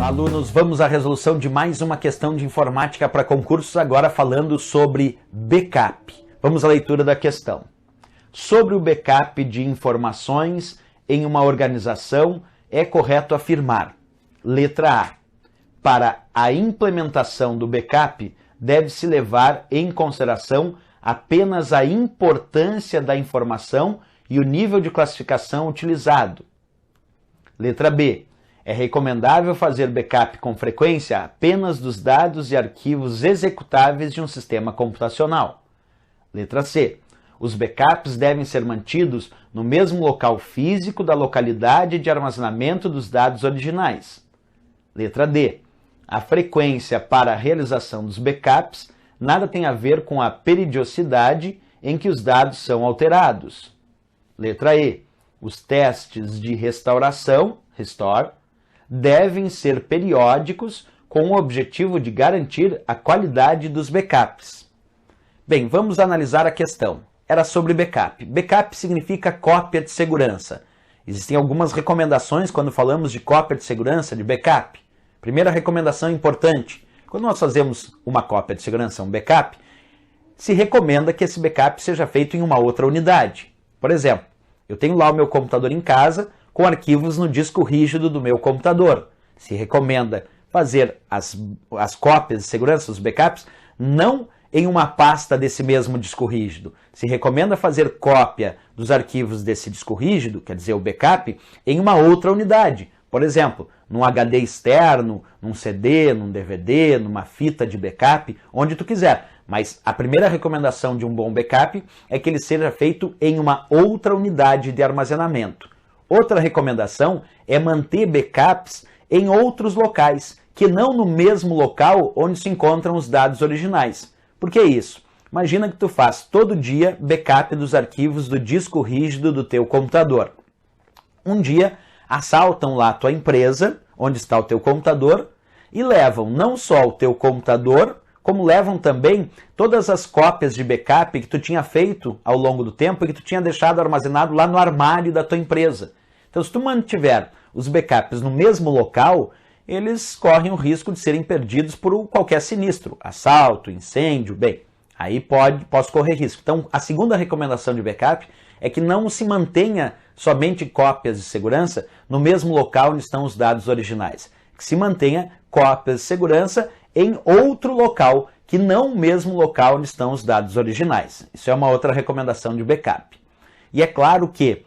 Alunos, vamos à resolução de mais uma questão de informática para concursos, agora falando sobre backup. Vamos à leitura da questão. Sobre o backup de informações em uma organização, é correto afirmar: letra A. Para a implementação do backup, deve-se levar em consideração apenas a importância da informação e o nível de classificação utilizado. Letra B. É recomendável fazer backup com frequência apenas dos dados e arquivos executáveis de um sistema computacional. Letra C. Os backups devem ser mantidos no mesmo local físico da localidade de armazenamento dos dados originais. Letra D. A frequência para a realização dos backups nada tem a ver com a periodicidade em que os dados são alterados. Letra E. Os testes de restauração, restore, devem ser periódicos com o objetivo de garantir a qualidade dos backups. Bem, vamos analisar a questão. Era sobre backup. Backup significa cópia de segurança. Existem algumas recomendações quando falamos de cópia de segurança, de backup. Primeira recomendação importante: quando nós fazemos uma cópia de segurança, um backup, se recomenda que esse backup seja feito em uma outra unidade. Por exemplo, eu tenho lá o meu computador em casa com arquivos no disco rígido do meu computador. Se recomenda fazer as cópias de segurança, os backups, não em uma pasta desse mesmo disco rígido. Se recomenda fazer cópia dos arquivos desse disco rígido, quer dizer, o backup, em uma outra unidade. Por exemplo, num HD externo, num CD, num DVD, numa fita de backup, onde tu quiser. Mas a primeira recomendação de um bom backup é que ele seja feito em uma outra unidade de armazenamento. Outra recomendação é manter backups em outros locais, que não no mesmo local onde se encontram os dados originais. Por que isso? Imagina que tu faz todo dia backup dos arquivos do disco rígido do teu computador. Um dia assaltam lá a tua empresa, onde está o teu computador, e levam não só o teu computador, como levam também todas as cópias de backup que tu tinha feito ao longo do tempo e que tu tinha deixado armazenado lá no armário da tua empresa. Então, se tu mantiver os backups no mesmo local, eles correm o risco de serem perdidos por qualquer sinistro, assalto, incêndio, bem, aí posso correr risco. Então, a segunda recomendação de backup é que não se mantenha somente cópias de segurança no mesmo local onde estão os dados originais. Que se mantenha cópias de segurança em outro local, que não o mesmo local onde estão os dados originais. Isso é uma outra recomendação de backup. E é claro que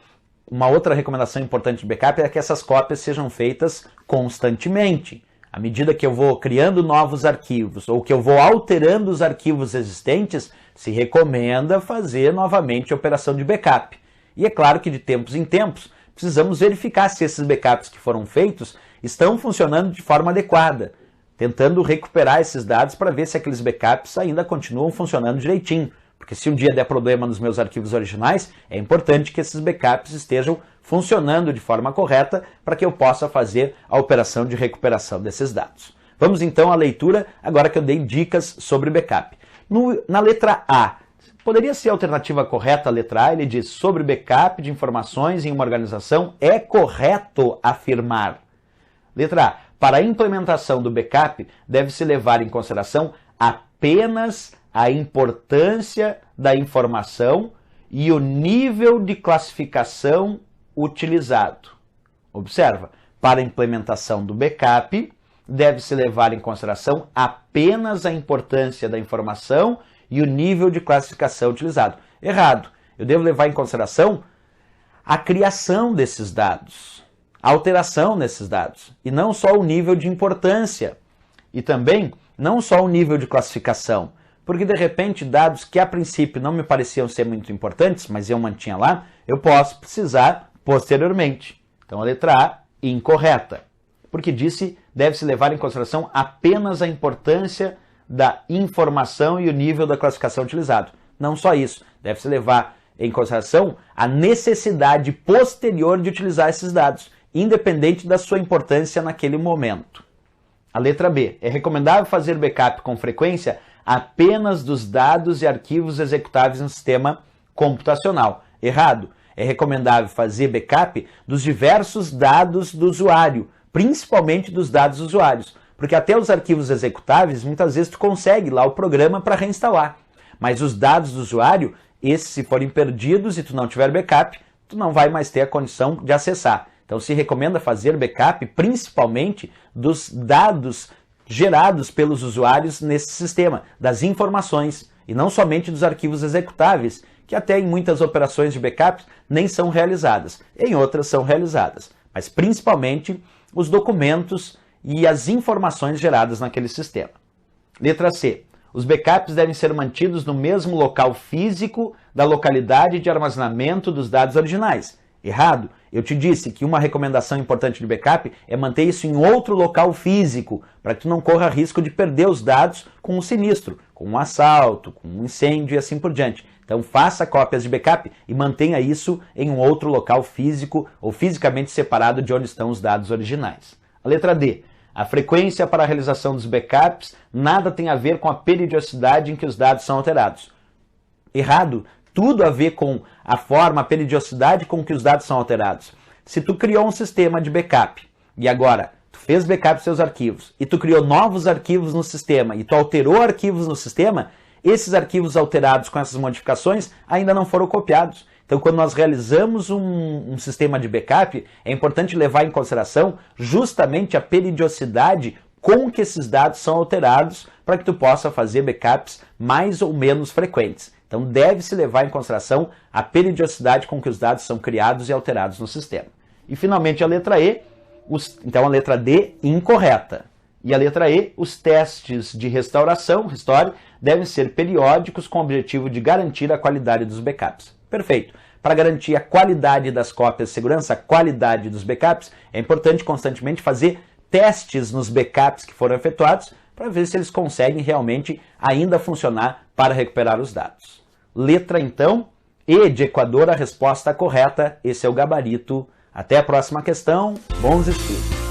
uma outra recomendação importante de backup é que essas cópias sejam feitas constantemente. À medida que eu vou criando novos arquivos ou que eu vou alterando os arquivos existentes, se recomenda fazer novamente a operação de backup. E é claro que de tempos em tempos precisamos verificar se esses backups que foram feitos estão funcionando de forma adequada, tentando recuperar esses dados para ver se aqueles backups ainda continuam funcionando direitinho. Porque se um dia der problema nos meus arquivos originais, é importante que esses backups estejam funcionando de forma correta para que eu possa fazer a operação de recuperação desses dados. Vamos então à leitura, agora que eu dei dicas sobre backup. Na letra A, poderia ser a alternativa correta a letra A? Ele diz: sobre backup de informações em uma organização, é correto afirmar. Letra A. Para a implementação do backup, deve-se levar em consideração apenas a importância da informação e o nível de classificação utilizado. Observa, para a implementação do backup, deve-se levar em consideração apenas a importância da informação e o nível de classificação utilizado. Errado. Eu devo levar em consideração a criação desses dados, a alteração nesses dados, e não só o nível de importância, e também não só o nível de classificação. Porque, de repente, dados que a princípio não me pareciam ser muito importantes, mas eu mantinha lá, eu posso precisar posteriormente. Então, a letra A, incorreta. Porque disse, deve-se levar em consideração apenas a importância da informação e o nível da classificação utilizado. Não só isso, deve-se levar em consideração a necessidade posterior de utilizar esses dados, independente da sua importância naquele momento. A letra B, é recomendável fazer backup com frequência apenas dos dados e arquivos executáveis no sistema computacional. Errado. É recomendável fazer backup dos diversos dados do usuário, principalmente dos dados dos usuários, porque até os arquivos executáveis, muitas vezes tu consegue lá o programa para reinstalar, mas os dados do usuário, esses se forem perdidos e tu não tiver backup, tu não vai mais ter a condição de acessar. Então se recomenda fazer backup principalmente dos dados gerados pelos usuários nesse sistema, das informações, e não somente dos arquivos executáveis, que até em muitas operações de backup nem são realizadas, em outras são realizadas, mas principalmente os documentos e as informações geradas naquele sistema. Letra C. Os backups devem ser mantidos no mesmo local físico da localidade de armazenamento dos dados originais. Errado. Eu te disse que uma recomendação importante de backup é manter isso em outro local físico, para que tu não corra risco de perder os dados com um sinistro, com um assalto, com um incêndio e assim por diante. Então faça cópias de backup e mantenha isso em um outro local físico ou fisicamente separado de onde estão os dados originais. A letra D. A frequência para a realização dos backups nada tem a ver com a periodicidade em que os dados são alterados. Errado. Tudo a ver com a forma, a periodicidade com que os dados são alterados. Se tu criou um sistema de backup e agora tu fez backup dos seus arquivos e tu criou novos arquivos no sistema e tu alterou arquivos no sistema, esses arquivos alterados com essas modificações ainda não foram copiados. Então, quando nós realizamos um sistema de backup, é importante levar em consideração justamente a periodicidade com que esses dados são alterados para que tu possa fazer backups mais ou menos frequentes. Então, deve-se levar em consideração a periodicidade com que os dados são criados e alterados no sistema. E, finalmente, a letra E. Então, a letra D, incorreta. E a letra E, os testes de restauração, restore, devem ser periódicos com o objetivo de garantir a qualidade dos backups. Perfeito. Para garantir a qualidade das cópias de segurança, a qualidade dos backups, é importante constantemente fazer testes nos backups que foram efetuados para ver se eles conseguem realmente ainda funcionar para recuperar os dados. Letra, então, E de Equador, a resposta correta. Esse é o gabarito. Até a próxima questão. Bons estudos!